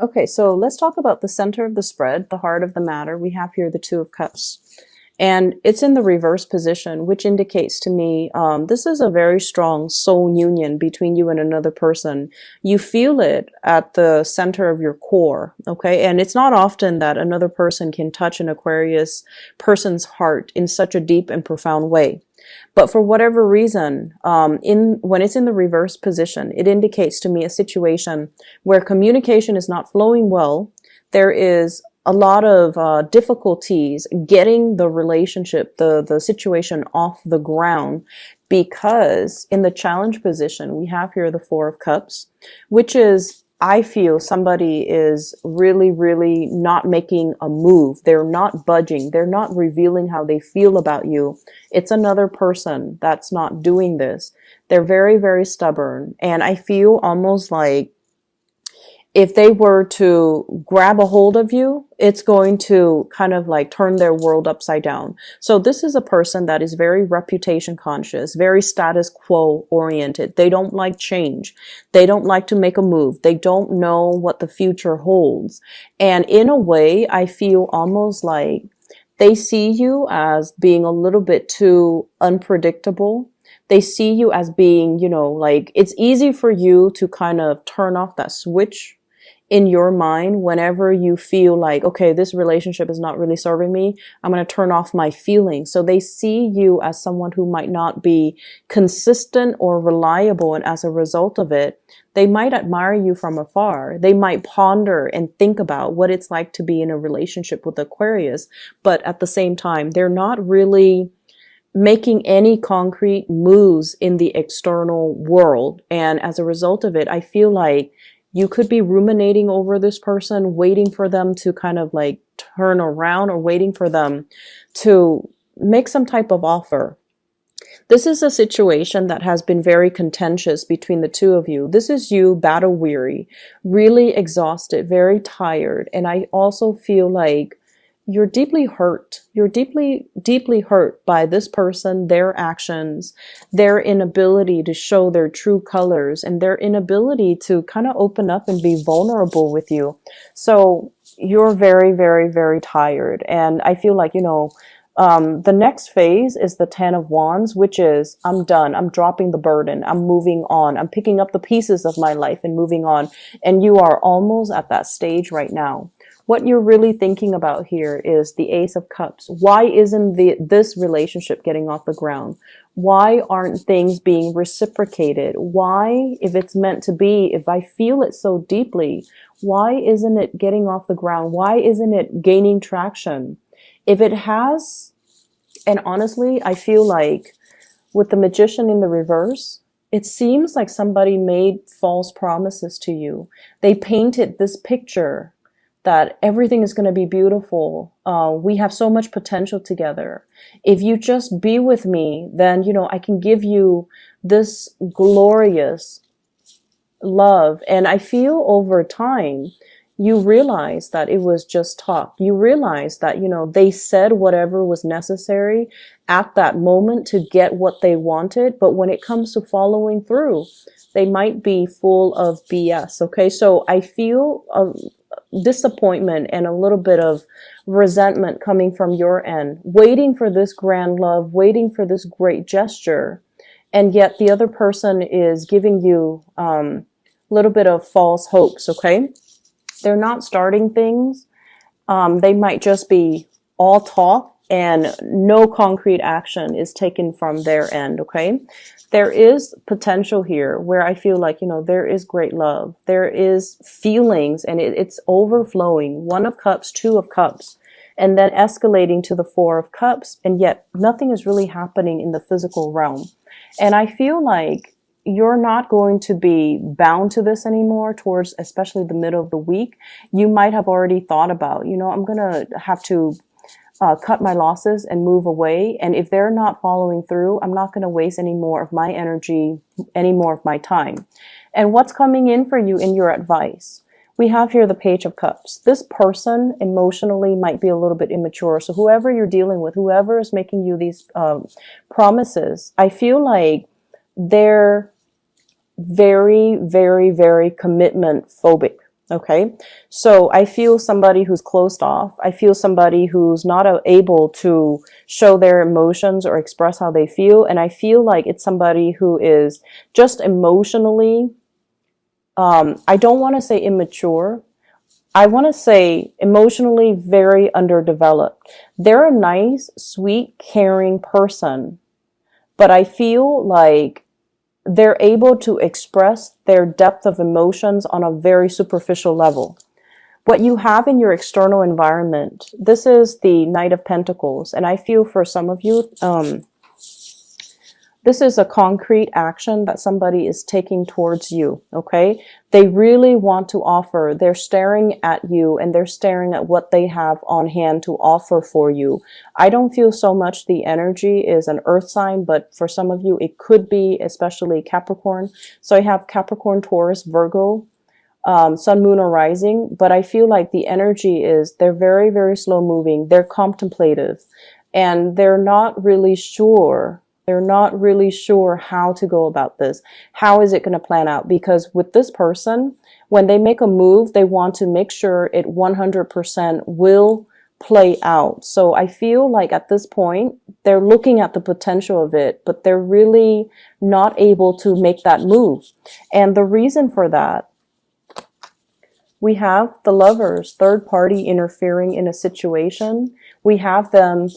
Okay, so let's talk about the center of the spread, the heart of the matter. We have here the Two of Cups. And it's in the reverse position, which indicates to me this is a very strong soul union between you and another person. You feel it at the center of your core, okay? And it's not often that another person can touch an Aquarius person's heart in such a deep and profound way. But for whatever reason, when it's in the reverse position, it indicates to me a situation where communication is not flowing well. There is a lot of difficulties getting the relationship, the situation off the ground, because in the challenge position, we have here the Four of Cups, which is, I feel somebody is really, really not making a move. They're not budging. They're not revealing how they feel about you. It's another person that's not doing this. They're very, very stubborn. And I feel almost like if they were to grab a hold of you, it's going to kind of like turn their world upside down. So this is a person that is very reputation conscious, very status quo oriented. They don't like change. They don't like to make a move. They don't know what the future holds. And in a way, I feel almost like they see you as being a little bit too unpredictable. They see you as being, like it's easy for you to kind of turn off that switch in your mind whenever you feel like, okay, this relationship is not really serving me. I'm going to turn off my feelings. So they see you as someone who might not be consistent or reliable. And as a result of it, they might admire you from afar. They might ponder and think about what it's like to be in a relationship with Aquarius. But at the same time, they're not really making any concrete moves in the external world. And as a result of it, I feel like you could be ruminating over this person, waiting for them to kind of like turn around or waiting for them to make some type of offer. This is a situation that has been very contentious between the two of you. This is you battle weary, really exhausted, very tired. And I also feel like you're deeply hurt. You're deeply, deeply hurt by this person, their actions, their inability to show their true colors, and their inability to kind of open up and be vulnerable with you. So you're very, very, very tired. And I feel like, the next phase is the Ten of Wands, which is, I'm done. I'm dropping the burden. I'm moving on. I'm picking up the pieces of my life and moving on. And you are almost at that stage right now. What you're really thinking about here is the Ace of Cups. Why isn't this relationship getting off the ground? Why aren't things being reciprocated? Why, if it's meant to be, if I feel it so deeply, why isn't it getting off the ground? Why isn't it gaining traction? If it has, and honestly, I feel like with the Magician in the reverse, it seems like somebody made false promises to you. They painted this picture that everything is going to be beautiful. We have so much potential together. If you just be with me, then, I can give you this glorious love. And I feel over time, you realize that it was just talk. You realize that, they said whatever was necessary at that moment to get what they wanted. But when it comes to following through, they might be full of BS. Okay. So I feel disappointment and a little bit of resentment coming from your end, waiting for this grand love, waiting for this great gesture. And yet the other person is giving you a little bit of false hopes. Okay. They're not starting things. They might just be all talk and no concrete action is taken from their end. Okay. There is potential here where I feel like, there is great love. There is feelings and it's overflowing. One of Cups, Two of Cups, and then escalating to the Four of Cups. And yet nothing is really happening in the physical realm. And I feel like you're not going to be bound to this anymore towards especially the middle of the week. You might have already thought about, I'm going to have to cut my losses and move away. And if they're not following through, I'm not going to waste any more of my energy, any more of my time. And what's coming in for you in your advice? We have here the Page of Cups. This person emotionally might be a little bit immature. So whoever you're dealing with, whoever is making you these promises, I feel like they're very, very, very commitment phobic. Okay, so I feel somebody who's closed off. I feel somebody who's not able to show their emotions or express how they feel. And I feel like it's somebody who is just emotionally, I don't want to say immature. I want to say emotionally very underdeveloped. They're a nice, sweet, caring person, but I feel like they're able to express their depth of emotions on a very superficial level. What you have in your external environment, this is the Knight of Pentacles, and I feel for some of you, this is a concrete action that somebody is taking towards you, okay? They really want to offer. They're staring at you and they're staring at what they have on hand to offer for you. I don't feel so much the energy is an earth sign, but for some of you, it could be, especially Capricorn. So I have Capricorn, Taurus, Virgo, Sun, Moon, or Rising, but I feel like the energy is they're very, very slow moving. They're contemplative and they're not really sure. They're not really sure how to go about this. How is it going to plan out? Because with this person, when they make a move, they want to make sure it 100% will play out. So I feel like at this point, they're looking at the potential of it, but they're really not able to make that move. And the reason for that, we have the Lovers, third party interfering in a situation. We have them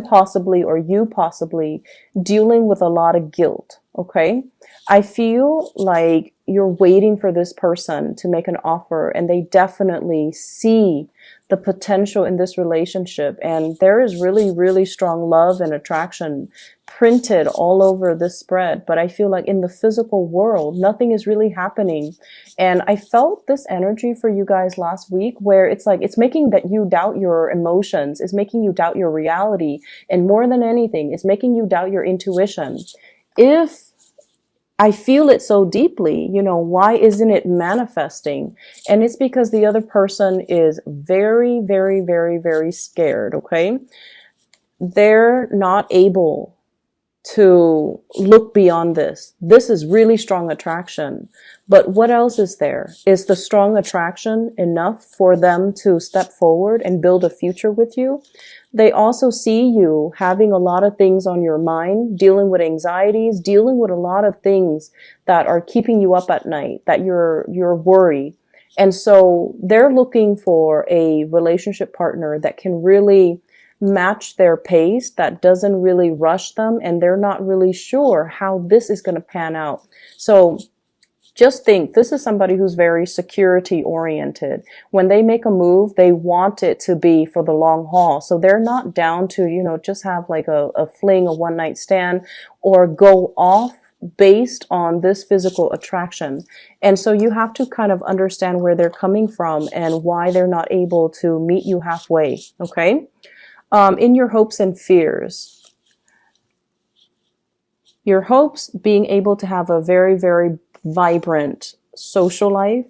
possibly, or you possibly, dealing with a lot of guilt, okay? I feel like you're waiting for this person to make an offer, and they definitely see the potential in this relationship. And there is really, really strong love and attraction printed all over this spread. But I feel like in the physical world, nothing is really happening. And I felt this energy for you guys last week where it's like, it's making that you doubt your emotions. It's making you doubt your reality. And more than anything, it's making you doubt your intuition. If I feel it so deeply, you know, why isn't it manifesting? And it's because the other person is very, very, very, very scared, okay? They're not able to look beyond this. This is really strong attraction. But what else is there? Is the strong attraction enough for them to step forward and build a future with you? They also see you having a lot of things on your mind, dealing with anxieties, dealing with a lot of things that are keeping you up at night, that you're worried. And so they're looking for a relationship partner that can really match their pace, that doesn't really rush them, and they're not really sure how this is going to pan out. So just think, this is somebody who's very security oriented. When they make a move, they want it to be for the long haul. So they're not down to, you know, just have like a fling, a one night stand, or go off based on this physical attraction. And so you have to kind of understand where they're coming from and why they're not able to meet you halfway. Okay. In your hopes and fears, your hopes being able to have a very, very vibrant social life,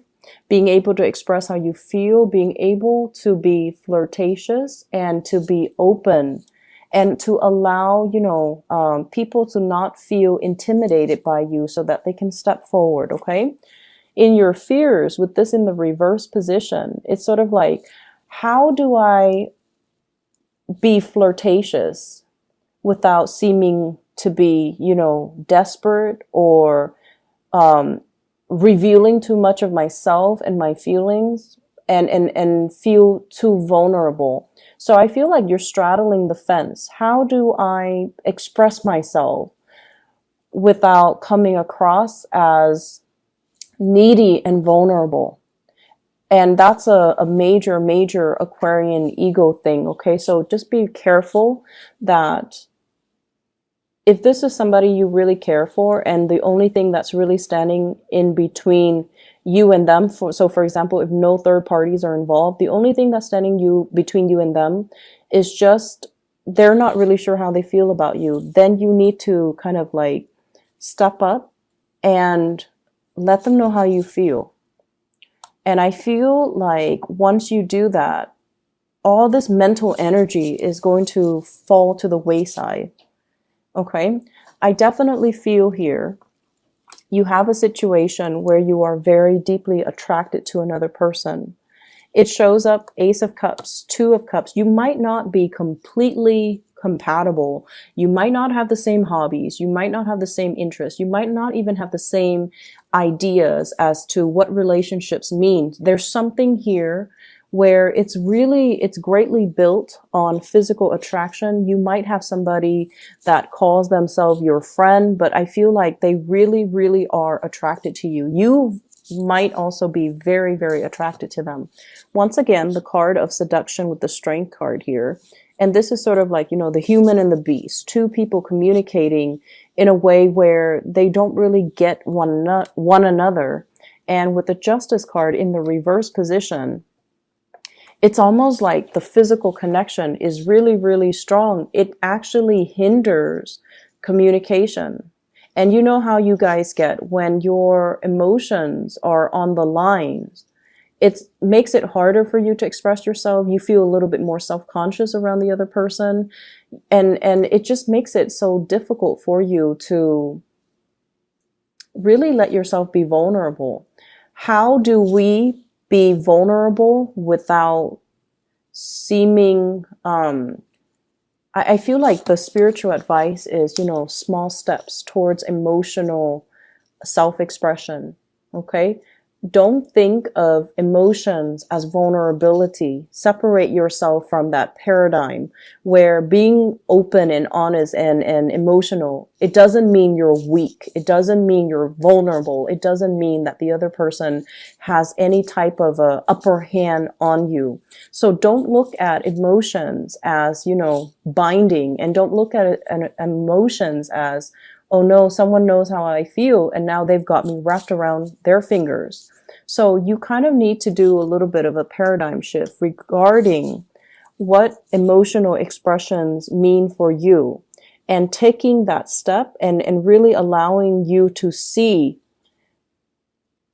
being able to express how you feel, being able to be flirtatious and to be open and to allow, you know, people to not feel intimidated by you so that they can step forward. Okay. In your fears, with this in the reverse position, it's sort of like, how do I be flirtatious without seeming to be, you know, desperate or revealing too much of myself and my feelings and feel too vulnerable. So I feel like you're straddling the fence. How do I express myself without coming across as needy and vulnerable? And that's a major, major Aquarian ego thing, okay? So just be careful that if this is somebody you really care for and the only thing that's really standing in between you and them, so for example, if no third parties are involved, the only thing that's standing between you and them is just they're not really sure how they feel about you, then you need to kind of like step up and let them know how you feel. And I feel like once you do that, all this mental energy is going to fall to the wayside. Okay. I definitely feel here You have a situation where you are very deeply attracted to another person. It shows up Ace of Cups, Two of Cups. You might not be completely compatible. You might not have the same hobbies. You might not have the same interests. You might not even have the same ideas as to what relationships mean. There's something here where it's greatly built on physical attraction. You might have somebody that calls themselves your friend, but I feel like they really, really are attracted to you. You might also be very, very attracted to them. Once again, the card of seduction with the Strength card here. And this is sort of like, the human and the beast, two people communicating in a way where they don't really get one another. And with the Justice card in the reverse position, it's almost like the physical connection is really, really strong. It actually hinders communication. And you know how you guys get when your emotions are on the lines. It makes it harder for you to express yourself. You feel a little bit more self-conscious around the other person. And it just makes it so difficult for you to really let yourself be vulnerable. How do we be vulnerable without seeming, I feel like the spiritual advice is, small steps towards emotional self-expression. Okay. Don't think of emotions as vulnerability. Separate yourself from that paradigm where being open and honest and emotional, it doesn't mean you're weak. It doesn't mean you're vulnerable. It doesn't mean that the other person has any type of a upper hand on you. So don't look at emotions as, binding, and don't look at emotions as, oh no, someone knows how I feel and now they've got me wrapped around their fingers. So you kind of need to do a little bit of a paradigm shift regarding what emotional expressions mean for you, and taking that step and really allowing you to see,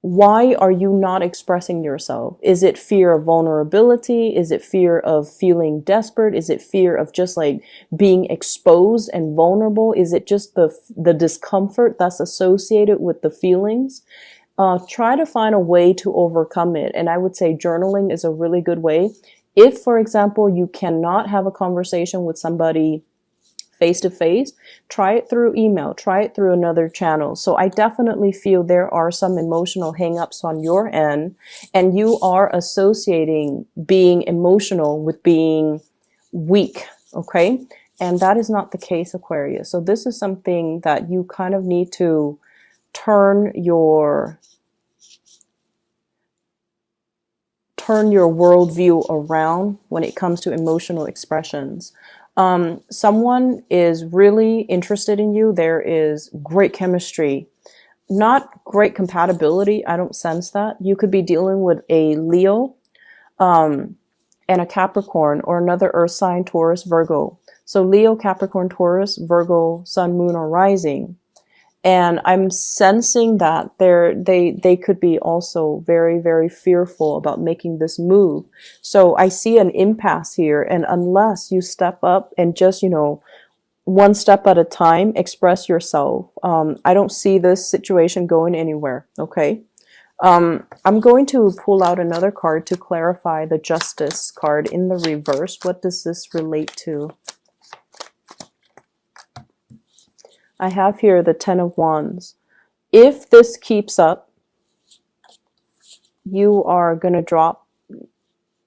why are you not expressing yourself? Is it fear of vulnerability? Is it fear of feeling desperate? Is it fear of just like being exposed and vulnerable? Is it just the discomfort that's associated with the feelings? Try to find a way to overcome it. And I would say journaling is a really good way. If, for example, you cannot have a conversation with somebody face to face, try it through email, try it through another channel. So I definitely feel there are some emotional hangups on your end, and you are associating being emotional with being weak. Okay. And that is not the case, Aquarius. So this is something that you kind of need to turn your worldview around when it comes to emotional expressions. Someone is really interested in you. There is great chemistry, not great compatibility. I don't sense that. You could be dealing with a Leo, and a Capricorn, or another earth sign, Taurus, Virgo. So Leo, Capricorn, Taurus, Virgo, Sun, Moon, or Rising. And I'm sensing that they could be also very, very fearful about making this move. So I see an impasse here. And unless you step up and just, one step at a time, express yourself, I don't see this situation going anywhere. Okay. I'm going to pull out another card to clarify the Justice card in the reverse. What does this relate to? I have here the Ten of Wands. If this keeps up, you are going to drop,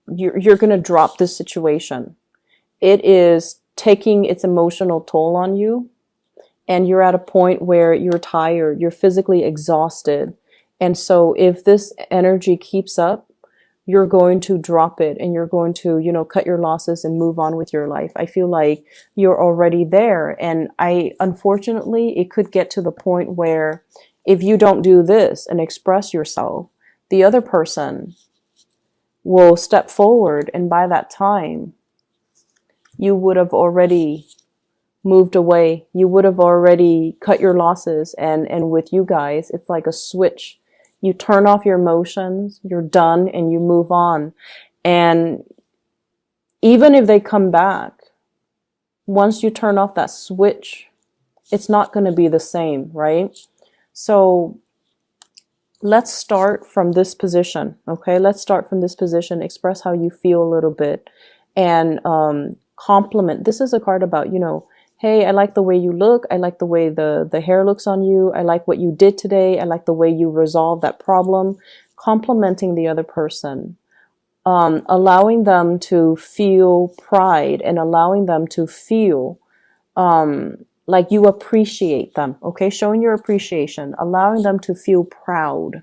you're going to drop this situation. It is taking its emotional toll on you, and you're at a point where you're tired, you're physically exhausted. And so if this energy keeps up, you're going to drop it, and you're going to, cut your losses and move on with your life. I feel like you're already there. And unfortunately, it could get to the point where if you don't do this and express yourself, the other person will step forward. And by that time, you would have already moved away. You would have already cut your losses. And with you guys, it's like a switch. You turn off your emotions, you're done, and you move on. And even if they come back, once you turn off that switch, it's not going to be the same, right? So let's start from this position. Okay, let's start from this position. Express how you feel a little bit, and compliment. This is a card about, you know, hey, I like the way you look. I like the way the hair looks on you. I like what you did today. I like the way you resolved that problem. Complimenting the other person, allowing them to feel pride and allowing them to feel like you appreciate them. Okay, showing your appreciation, allowing them to feel proud.